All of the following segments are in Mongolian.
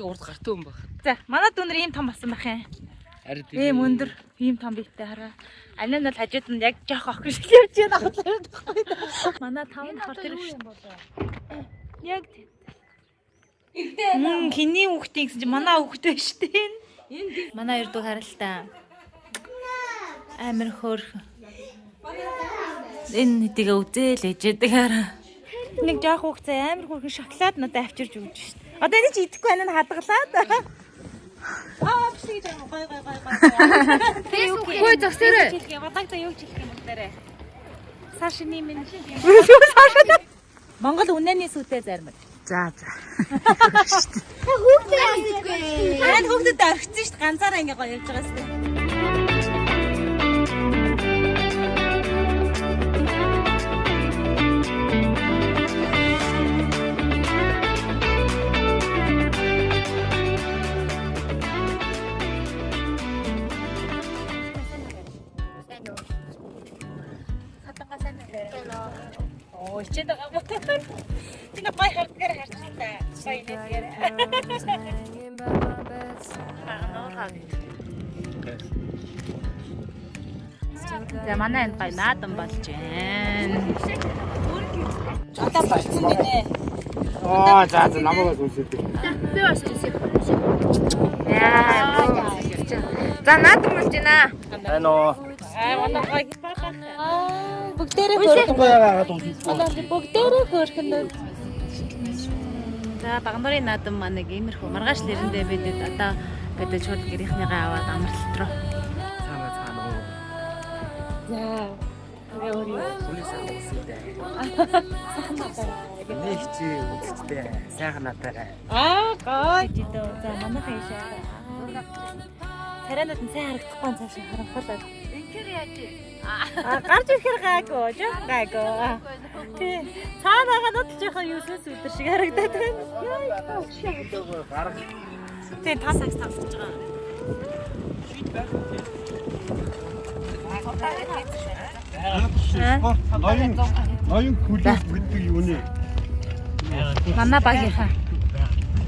Урд гартуун баг. За, манай дүүнэр ийм том басан байх юм. Ийм өндөр, ийм том биеттэй хараа. Алин нь бол хажууд нь яг жоох охин шиг явж байна ахлаа байхгүй. Манай 5 давхар тэр юм болоо. Яг хиний хүүхдийн гэсэн чинь манай хүүхд байж тээ. Манай ердөө харалтаа. Амир хөөрхөн. Энэ хэдийгээ үзээл ээжэдэг хараа. Нэг жоох хүүхд амир хөөрхөн шоколад надад авчирж өгч шít. Одоо энэ чи идэхгүй байна хадгалаад. Бисгий жаа гой. Хөөе зогсоорой. Батаг за юу ч хэлэх юм бүгдээрээ. Сашны минь. Монгол үнэний сүтээ зармаг. За. Хүүхдээ яахгүй. Аа хүүхдэд орхисон шít ганцаараа ингээ гоё явж байгаа шít. Ичээд байгаа юм. Тина гой хардгаар харчихлаа. Гоё нэггээр. За манай энэ гой наадан болж байна. Одоо болцсон гинэ. За намайг үсэв. Би бас үсэв. Яа. За наадан болж байна. Ано. Манай гой бүгдээрээ хөөрхөн гоёгаа дүүс. бүгдээрээ хөөрхөн. За багнуурын наадам маань иймэрхүү маргааш нэрэндээ бидэд одоо гэдэг шууд гэрийнхнийгаа аваад амралт руу. Цаана. За. Бүлээс авчихсан. Нэг чи үзэлттэй сайхан надаарай. Гой. За манайхаа ийшээ. Царайнууд нь сайн харагдахгүй цааш харанхуулаад. Инкер яаж гарч ирэхээр гайгүй жоо гайгүй. Тий. Цаанаага нот жоохон юусээс өдөр шиг харагдаад байна. Гарах. Тий тасагс тавсаж байгаа. Ноён хүлээж гэдэг юу нэ? Манай багийнхаа.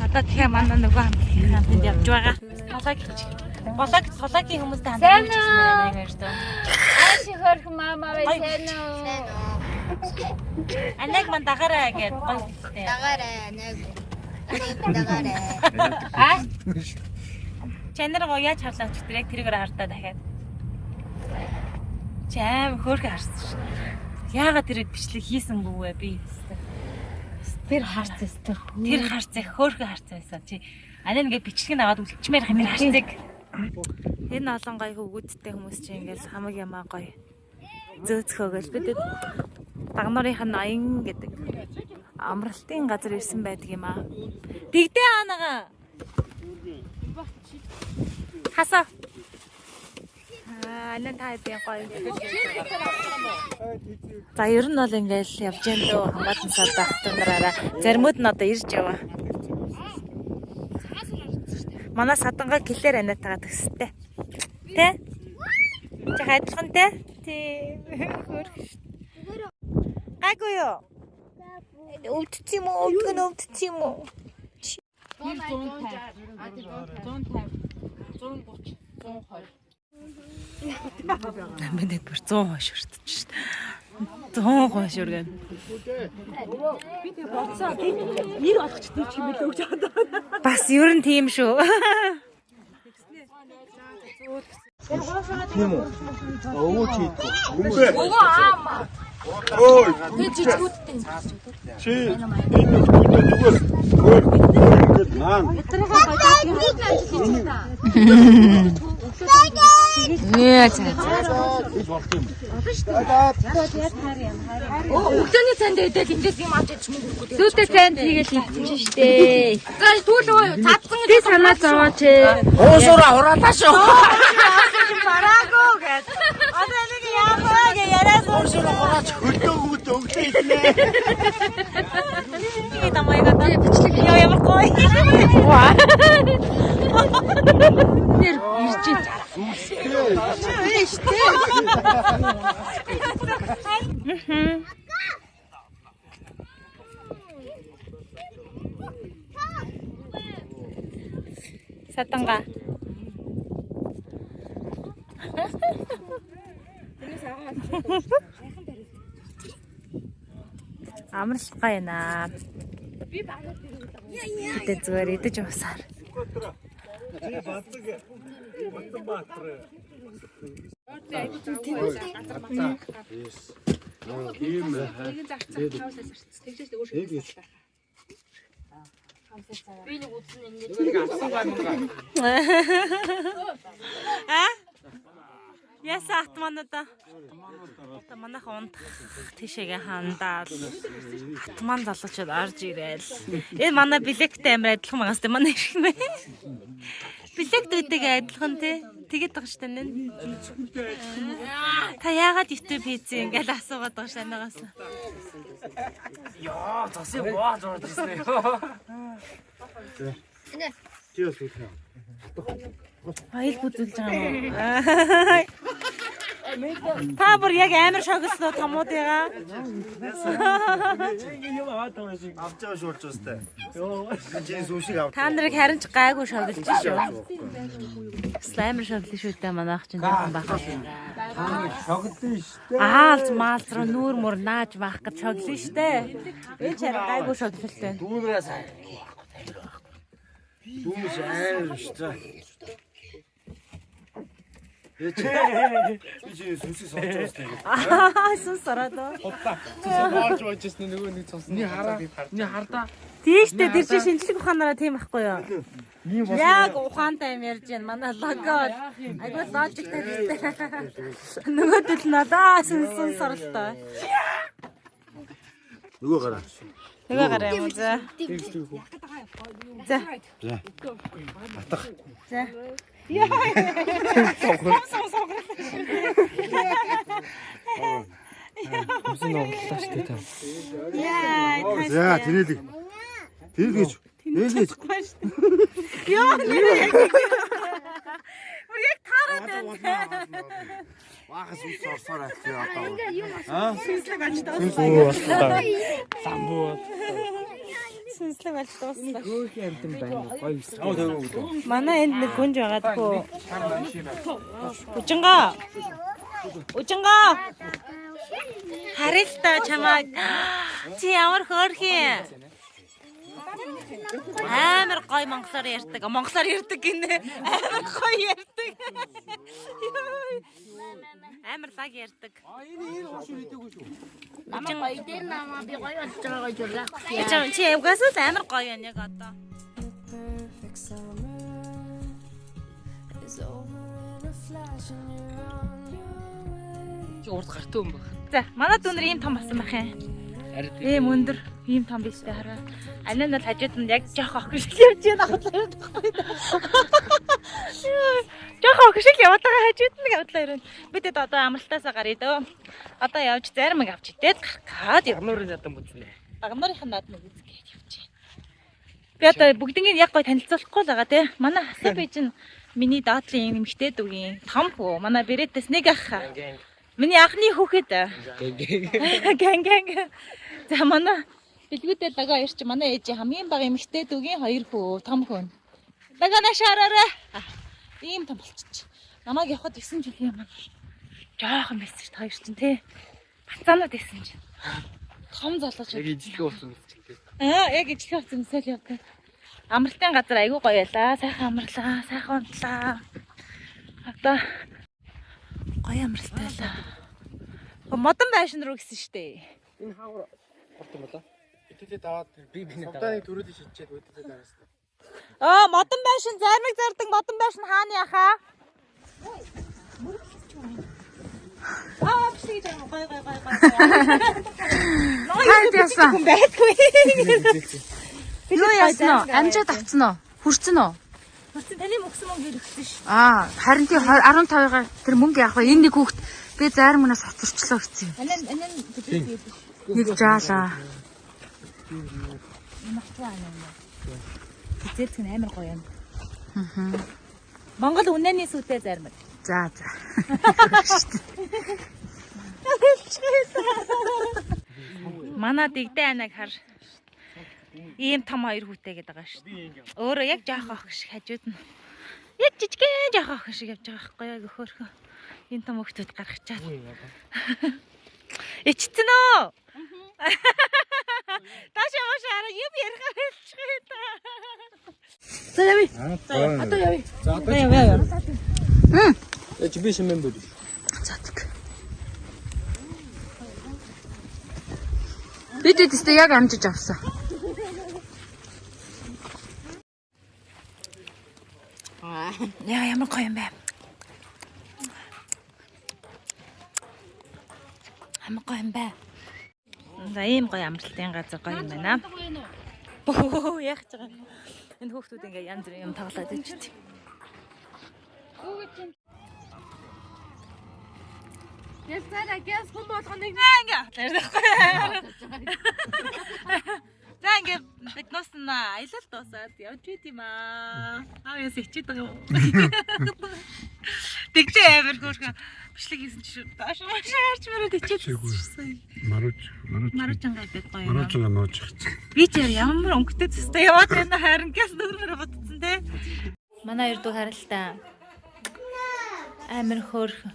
Одоо тэгээ манай нөгөө хамтлагийнхаа тэнд явж байгаа. Гологийн хүмүүстэй хамт явж байгаа юм ярьж байна. Ааши хөрх мамаа сайн уу? Анаг ман дагараа гэж гоё хэлтэй. Дагараа нэг. Дагараа. Чанар гоё яаж харлаач тэр яг тэрээр хартаа дахиад. Чам хөөрхөн харсан ш. Яагаад тэр бичлэг хийсэнгүү вэ би? Тэр харцаас тэр харцаа хөөрхөн харцаа байсан чи. Анаа ингээд бичлэг аваад үлчмээр хэмээр харцаг. Энэ олон гоё хөвгүүдтэй хүмүүс чинь ингээд хамаг ямаа гоё зөөцхөөгөл бидэд багнуурынх нь аян гэдэг амралтын газар ирсэн байдаг юм аа. Дигдээ аанага. Хасаа. Анаа та хэдийн гоё. За ер нь бол ингээд явж энэ дөө хамгаалсан сард ахтанараараа заримуд нь одоо ирж яваа. Манай садангаа гэлээр анаатагаа төгстэй. Тэ? Чи хайдлах нь тэ? Тий. Хөөрхөн шүү. Гайгүй юу? Өвдчих юм уу? Өвдчих юм уу? 150. 130. 120. Намайг бүр 100 шүртэж шít. 100 шүргэн. Би тэг бодсоо нэр олгочтой ч юм л өгч чадаа. Бас ер нь тийм шүү. Тийм үү? Өвөө чи. Өвөө аама. Ой, Би жижигүүдтэй. чи энэ нөхдөд зүгээр өөр маань. Яа цаа. Гэж болох юм. Өглөөний цанд идэл эндээс юм авч ядчих мөнгө өгөхгүй. Сүйтэй цайнд хийгээл хийчих штэ. За түүл цадсан Би санаа зовооч. Уусуура хураалаа шүү. Бараагүй гэж. Одоо нэг яамаа гэж яриад Уусуура хураач хөлдөөгөөд өглөө иднэ. би тамайгаа бичлэг ямар гоё. Тэр ирж ийн. Штэ. Саданга. Амарлахгүй байна. Бид зүгээр идэж уусаар. Яса атманада. Манайх унд тийшээгээ хандаад атман залуучууд орж ирээл. Энэ манай билеттэй амир адилхан байгаас тэ манай ирэх мэ. Билет дэдэг адилхан тий. Тэгээд байгаа штэ нэ. Та яагаад YouTube хийцээ ингээл асуугаад байгаа ш анагаас. Яа, засыг боо зурж ирсэн ёо. Тийш үү. Айл бүдүүлж байгаа юм уу? Та бүр яг амар шогсноо томуудыгаа. Юм аваад байгаа шиг авч байгаа шуурч өстэй. Йоо. Жин сүшиг авч. Та нарыг харин ч гайгүй шоглож шүү. Амар шоглож шүү дээ манайх чинь жоохон бахаа. Шогдсон штэ. Аалз маалз руу нүүр мөр нааж баах гэж шоглоо штэ. Энд харин гайгүй шоглолтой. Дүүнээс Дүүмс аир штэ. Би сүшиг сууж өстэй. Сүнс ороод. боолж байжсэн нөгөө нэг цус. Ни хардаа. Тийштэй тэр чинь шинжлэх ухаанаараа тийм байхгүй юу? Яг ухаантай юм ярьж байна. Манай лого айгүй логиктэй хэлтэй. Нөгөөдөл нь надаа сүнс оролтой. Нөгөө гараа. Нөгөө гараа юм за. За. Атах. За. Үсэн оглоо штэ та. За, тэрэлэг. Тэрэлгэж. Тэрэлгэж. Яа нэр. Бүр яг таараад байна. Бахас ус орсоор авчих одоо. Сүнслэг болж дуусна. Самбуу. Сүнслэг болж дуусна. Хөөх амтан байна. Гоё. Манай энд нэг гүнж байгаадгүй. Үжингаа. Үжингаа. Харил та чамаа. Чи ямар хөөрхий. Амар гоё монголоор ярьдаг. Монголоор ярьдаг гинэ. Амар гоё ярьдаг. Амар лаг ярьдаг. Намайг гоё дээр намаа би гоё болж байгаа жуулаа. Чи угаасаа л амар гоё юм яг одоо. Чи урд гартай юм баг. За, манай дүүнэр ийм том болсон байх юм. Ийм өндөр, ийм том биштэй хараа. Анаа нь бол хажууд нь яг жоох охин шиг явж байна ахлаа байхгүй. Жоох охин шиг яваад байгаа хажууд нь явдлаа ирэн. Бидэд одоо амралтаасаа гаръя дөө. Одоо явж зармаг авч идээд гаргаад Багнуурын надан бүзнэ. Багнуурынхаа наадмыг үзгээд явж байна. Би одоо бүгднийг яг гой танилцуулахгүй л байгаа тий. Манай хасаа би чинь миний доотлын эмэгтэй дүүгийн том хөө. Манай Беретээс нэг ах. Миний анхны хүүхэд. Гэнг. За манай билгүүдээ лагаа ирч манай ээж хамгийн бага эмэгтэй дүүгийн хоёр хөө, том хөө. Лагана шаараарай. Ийм том болчих. Намайг явахад 9 жилийн өмнө жоохон мессеж хоёр чинь тий. Бацаанууд исэн чинь. Том залууч. Яг ижлэг болсон мэт. Яг ижлэг болсон мэт явдаг. Амралтын газар айгүй гоё ялаа. Сайхан амрлаа, сайхан унтлаа. Одоо гоё амралтай байлаа. Модон байшин руу гисэн штэ. Энэ хавар хортон болоо. Битэд аваад би биний даваа төрөлд шидчихэд өдөртөө дараасан. Модон байшин зармаг зардаг модон байшин хааны яхаа? Апси жаа гой. Хайд ясаа. Байдгүй. Юу яасан уу? Амжаад авцсан уу? Хүрсэн үү? Хүрсэн таны мөксөн мөнгө өгсөн ш. Харин тий 15-аар тэр мөнгө яах вэ? Энэ нэг хүүхэд би зайр мөнөөс хоцорчлоо гэсэн. Анаа Нэг жаалаа. Тэцээц нь амар гоё юм. Монгол үнэний сүтээ зармаг. За. Манай дэгдээ анаг хар. Ийм том хоёр хүүтэй гэдэг байгаа шүү. Өөрөө яг жоох ох шиг хажууд нь. Яг жижигхэн жоох охин шиг явж байгаа байхгүй яг хөөхөө. Энэ том хөлтөд гаргачаад. Ичсэн үү? Тааш яваш араа юм ярих хэлчихээ та. За явъя. Одоо явъя. За одоо Яа. яа чи би шимэн бод. Цаатг. Бид өдөртөө яг амжиж авсан. Яа ямар гоё юм бэ? Амар гоё юм бэ? За ийм гоё амралтын газар гоё юм байна. Оо яах гэж байгаа. Энэ хүүхдүүд ингээ янз бүрийн юм тоглоод ижтэй. Яцаараа гэс хүм болгоныг Ингээ За ингээ бид нууснаа аялал дуусаад явж байт юм аа. Аав яс ичээд байгаа юм. Тэгтээ амар хөөрхөн бичлэг хийсэн чи доош машаарч мөрөд ичээд. Маручангаа бид гоё. Маручангаа нууж ирсэн. Би ч ямар өнгөтэй төстэй яваад байна харин гэс нөрмөр бодсон те. Манай эрдүү харалтаа. Амар хөөрхөн.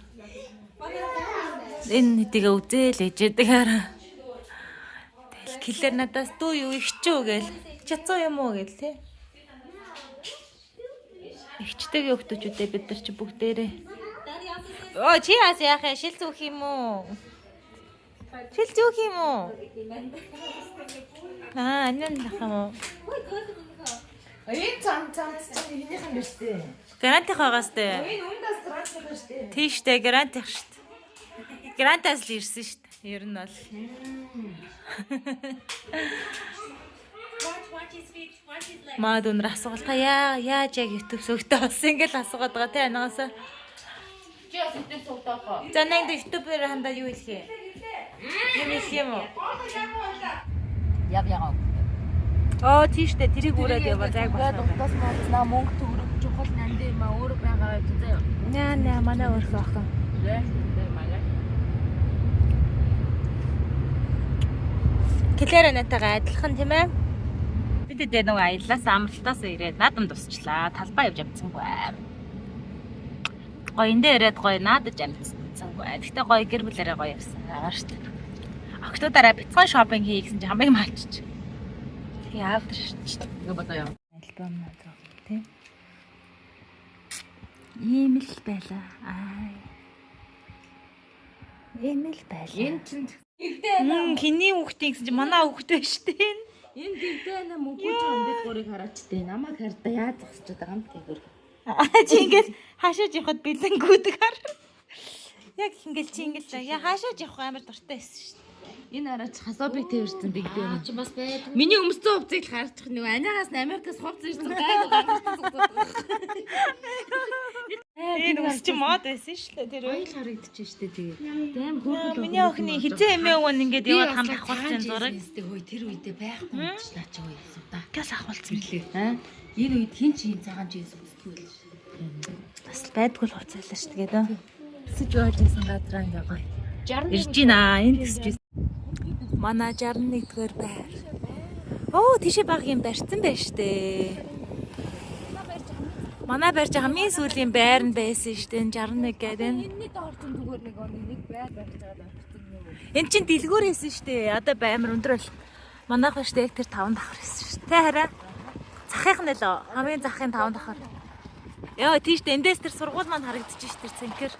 Энэ хэдийгээ үзээл ээжэдэг хараа. Киллер надаас дүү юу ихчүү гээл. Чацсан юм уу гээл те. Ихчтэйгээ өгтөчүүдээ бид нар чи бүгдээрээ. Оо чи яас яахаа шил зүүх юм уу? Шил зүүх юм уу? Анин лах юм уу? энэ цам энийх юм биш үү? Гарантих байгаас те. Энэ үндээс грант байгаа шүү дээ. Тийштэй гарантих шүү дээ. Грантаас л ирсэн шүү дээ. Ер нь бол. Маад өнөр асуулт яаж яг YouTube сүгтээ болсон ингээл асуугаад байгаа те анагаасаа. Чи бас YouTube суудаг хаа? За нэг YouTube-ээр хандаа юу хэлэх юм? Юм хэлэх юм уу? Яв ягаа. Оо тийштэй тэрийг үрээд яваа зайг Тэгээд байна. утас моднаа мөнгө төгрөг чухал нанд юм аа өөр байгаа гэж заяа. Наа манай өөрхөө охин. Клэр натайгаа адилхан тийм ээ. Бид дээр нэг аяллаас амралтаас ирээд наадам тусчлаа. Талбай явж амцсангүй. Гоё энэ дээр ирээд гоё наадаж амцсангүй. Гэхдээ гоё гэр бүлэрээ гоё явсан байгаа шүү дээ. Октоудаараа бицгон шопинг хий гэсэн чи хамыг малчиж. Яав дэрч. Ингээ бодоо яа. Альбом надад тийм. Ийм л байлаа. Ийм л байлаа. Энэ чинь Хиний хүүхдээ гэсэн чи манай хүүхдээ шүү дээ. энэ дэгдээ нэ мөнгөж амдад гурыг хараачтай. Намайг харьдаа яаж зогсож байгаа юм тэгэр. Чи ингээд хаашааж явахад бэлэнгүүдэг хар. Яг ингээд чи ингээд яа хаашааж явах амар дуртай байсан шүү дээ. Энэ араач хасаабыг тэрсэн бигдээ. Чи бас байд. Миний өмссөн хувцыг харчих нэг анаагаас Америкаас хувц ирсэн гайг Энэ үс чи мод байсан шүү дээ тэр. Ойл харагдчих штэ тэгээ. Дэм хөөрхөл. Миний охины хизээ эмээ өвн ингээд яваад хамт авахулсан зураг. Хөөе тэр үедээ байхгүй юм чи наа чи хөөе суудаа. Газ авахулсан билээ. Энэ үед хин чи цагаан чи үзтгүй л. Бас байдгүй л хуцаалаа шүү дээ гэдэг. Тэсэж явж байсан газраа ингээ гоё. Ирж гинэ энэ тэсэж. Манай 61-р байр. Оо тийшээ баг юм барьсан байж штэ. Манай байр чи хамгийн сүүлийн байр нь байсан штэ 61 гэдэг. Энэний доорчон зүгээр нэг байр барьж байгаа юм. Эн чин дэлгүүр байсан штэ. Одоо баймар өндөр бол. Манайх ба штэ яг тэр 5 давхар байсан штэ. Тэ хараа. Захын нь л хамгийн захын 5 давхар. Яа тийштэй эндээс тэр сургууль маань харагдчих штэ цэнхэр.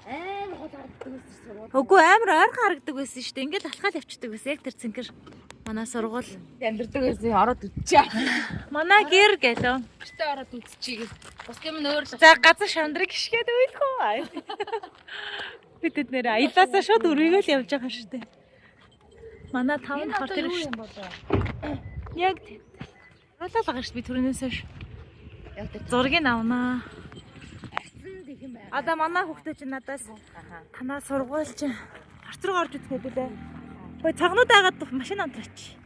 Амар гол харагддаг байсан сургууль. Үгүй амар ойрхон харагдаг байсан шүү дээ. Ингээл алхаал явчихдаг байсан. Яг тэр цэнхэр манай сургууль Амьдэрдэг байсан ороод үтчээ. манай гэр гэлөө. Гэртээ ороод үтчихээ. Бус юм нөөр л. За газар шандрыг гიშгээд уйлхөө. Бид нэр аялаасаа шууд үргээл явж байгаа шүү дээ. Манай 5 давхар тэр шүү. Яг болоо байгаа шүү би түрүүнээс ш. Яг тэр Зургийг авнаа. гэх юм байна. Одоо манай хүүхдээ чи надаас танаа сургууль чи орц руу орж үзгээд үлээ. Хөөе цагнууд агаад машин амтраач.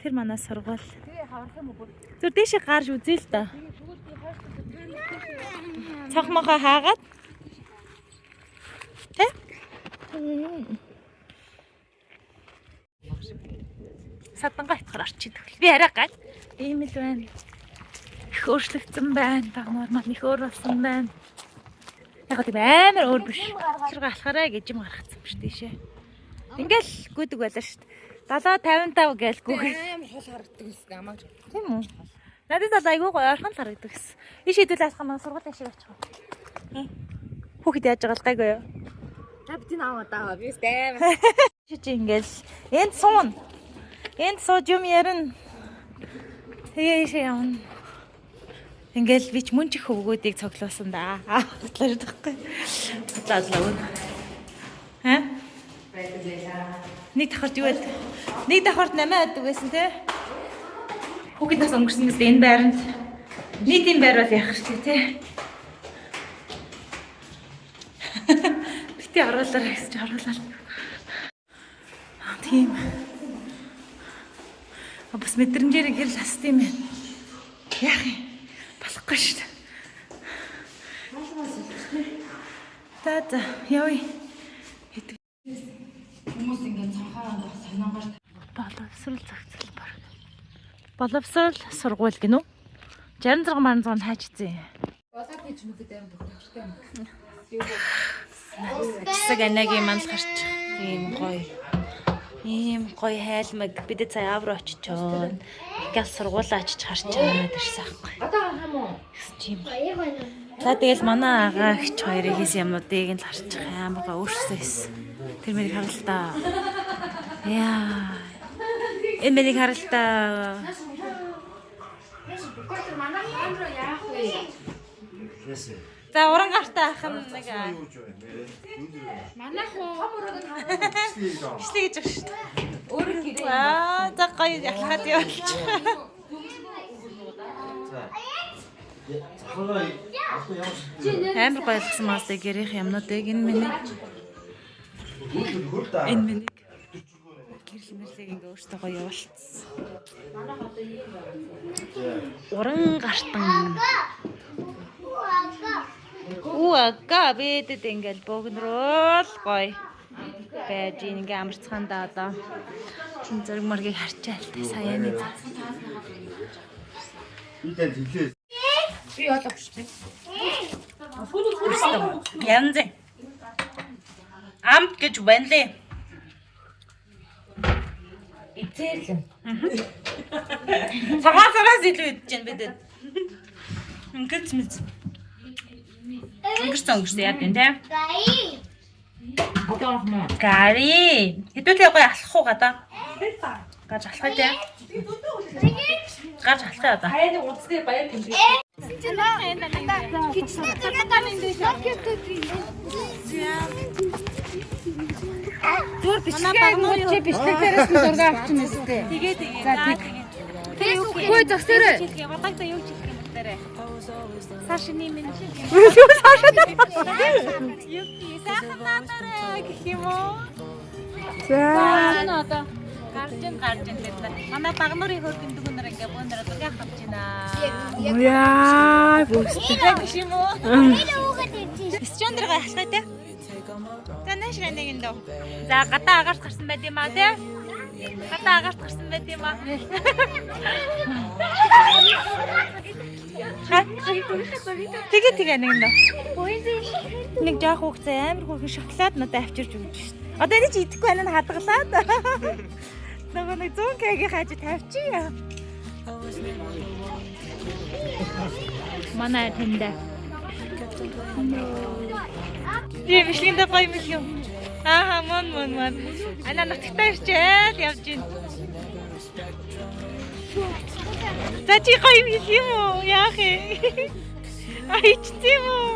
Тэр манай сургууль. Тэгээ харах юм уу? Зүр дэшээ гарч үзээ л да. Цахмахаа хаагаад. Тэ? Садангаа ятгаар орчиж төгөл. Би арай гал. Ийм л байна. их өөрчлөгдсөн байна. Багнаар маань их өөр болсон байна. Яг тийм амар өөр биш. Хэрэг алхаарай гэж юм гаргацсан биш тийшээ. Ингээл гүдэг байлаа шүү дээ. 70 55 гээл гүг. Амар хол харагддаг юм намайг. Тийм үү? Надад л айгүй гоё орхон л харагддаг гэсэн. Иш хэдүүл алхах маань сургууль шиг очих. Хүүхэд яаж байгаа л гайгүй юу? Та бид энэ аваа даа. Би амар. Чи ингээл энд суун. Энд сууж юм ярина. Тэгээ ишээ явна. Ингээл би ч мөн чих хөвгүүдийг цоглуулсан да. Бодлоо байхгүй. Заалаа. Ха? Нэг давхарт юу байд? Нэг давхарт 8 байдаг байсан те. Хүүхэд нас өнгөрснөөс энэ байранд нийтийн байр бол яах вэ те. Бити оруулаарай гэж оруулаа. Тийм. Бас мэдрэмжээр гэрэл хас тийм ээ. Яах юм? Болохгүй шүү дээ. Тата яви. Хүмүүс ингээд цанхаараа сониогоор Боловсрол загцал баг. Боловсрол сургууль гинүү. 66 марцон хайчсан. болоод хийж мүхэд амар төгстэй юм. Хэсэг анагийн мандал гарч ийм гоё хайлмаг бид цаа авро очичоо. Гал сургуулаа очиж харчаад ирсэн аахгүй. Одоо хам уу? Тийм. За тэгэл манай агаа их хоёрын хийсэн юмнуудыг л харчих амар гоо өөрсдөө хийсэн. Тэр мэрийг харалтаа. Яа. Энэ мэрийг харалтаа. За уран гартаа ахын нэг Манайх уу хомроод Ишлээ гэж байна шүү дээ. өөрөө гэрээ. За гоё ялхаад явуулчих. Амар гоё ялгсан маастай гэрийнх юмнуудыг энэ миний гэрэл мэрлэг ингээ өөртөө гоё явуулчихсан. Уран гартан. Ага бидэд ингээл богнорол гоё байж ингээ амарцгаанда одоо зөрг мөргийг харчаал та саяны Идэл хэлээ. Би болооч тий. янз амт гэж байна лээ. Эцэрлэн. Цагаасараас илүү идэж байна бидэд. Ингээд мэд. Өнгөрсөн яа гэн тэ? Одоо хм. Гари. Хэдүүлээ гоё алах уу гадаа? Гаж алах тий. Гаж алах одоо. Хаяаны унцны баяр тэмдэг. Зүр бичгээ чи бичлэг дээрээс нь зураг авчихна үстэй. Тэгээ. За тэг. Хөөе зогсоорой. Батагта юу чих юм бэ? Сашны минь чи. Юу сайхан наатараа гэх юм уу? За одоо гарч ин бид нар. Манай багнуурын хөргөн дүгнэр ингээ бөөнөр яах гэж байна. Яа, бүстэй. Гэх юм уу? Стенд дээр гахлаа те. За нааш нэг энэ дөө. За гадаа агаарт гарсан байт юм аа те. Гадаа агаарт гарсан байт юм аа. Тэгээ нэг энэ дөө. Нэг жоох хүүхцээ амар хүүхэн шоколад надад авчирч өгч шít. Одоо энэ чи идэхгүй байна нь хадгалаад. Нөгөө нэг 100 кг хааж тавьчих. Манай тэндэ. Тийм бичлэгэндээ гоё юм юм. Аа мөн. Ана нутагтаа ирчээд явж гин. За чи гоё юм уу? Яах вэ? Айч тийм үү?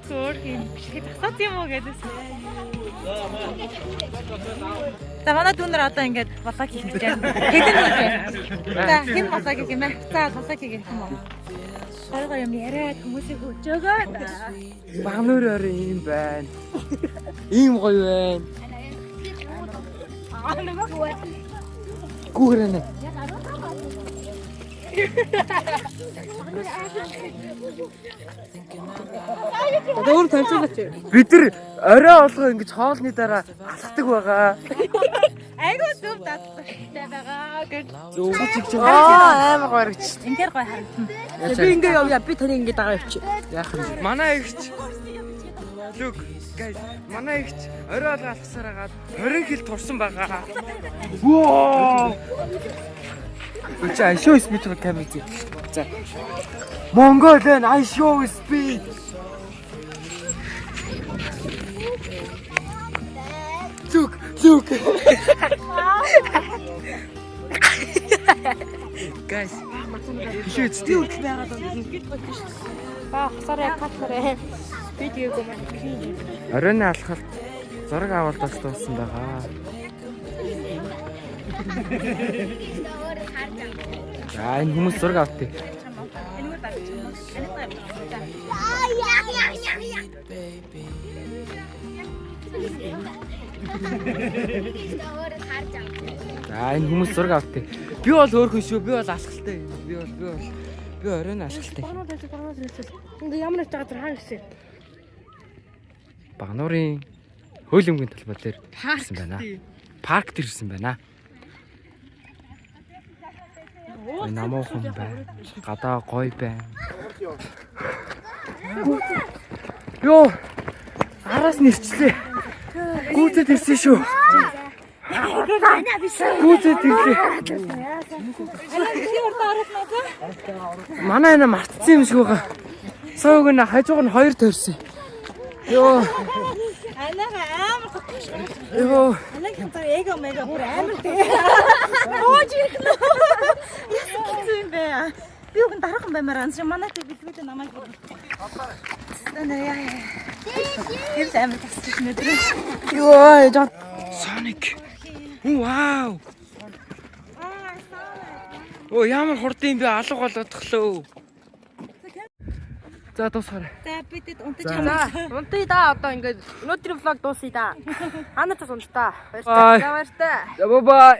Төрхин бичлэг тасаад юм уу гэдэг. За манай дүүнэр одоо ингээд болоо хийх гэж байна. Хэдэн үү? За хэн болоо гэх юм бэ? За болоо хийх юм уу? Харгаа юм яриад хүмүүсийг өчөөгөө. Багнуураар ийм байна. Ийм гоё байна. Гүүрэнэ. Өөр танилцуулаач. Бид нар орой олгоо ингэж хоолны дараа алхдаг байгаа. Айгуу зөв дадлагтай байгаа гэж. Амар гоё гэж. Ингээр гоё харагдана. Би ингээ явъя. Би таны ингээ дагаа явчих. Яах вэ? Манай ихч. Look, guys. Манай ихч орой алга алгасаар агаад 20 хил турсан байгаа. Воо! Үгүй I show speed to camera. За. Mongolian I show speed. Look. Guys. Shoot still байгаад ингэж бодчих шүү. Хасараа катараа. Видеог юм. Оройн алхалт зураг авалтаас туулсан байгаа. За энэ хүмүүс зураг автыг. Энэгээр дарж байна. За энэ хүмүүс зураг автыг. Би бол өөр хүн шүү. Би бол алхалтай. Би оройн алхалтай. Ингээ ямар нэг газар хаа гэсэн. Багнуурын хөлөмгийн талбай дээр ирсэн байна. Парк дээр ирсэн байна. Намуухан байна. Гадаа гоё байна. Йоо! Араас нэрчлээ. Гүцэд ирсэн шүү. Гүцэд ирлээ. Манай энэ мартсан юм шиг байгаа. Сууг нь хажууг нь хоёр тойрсон. Йоо. Анаа амар гохгүй шүү. Йоо. Анаагийн цаа эго мега бүр амар тэгээ. Ооч их нөө. Яасан юм бэ? Би уг нь дараахан баймаар анзаа манай тэг билбэлээ намайг. Танаа яа. Тэр амар тасчих нэ тэр. Йоо, жоо. Sonic. Вау. Оо ямар хурдан юм бэ? Алга болоодглоо. За дуусгаарай. За бидэд унтаж За хамаа. унтъя да одоо ингээд өнөөдрийн влог дуусъя да. Ханатас унтаа. Баярлалаа. Баяртай. За бай бай.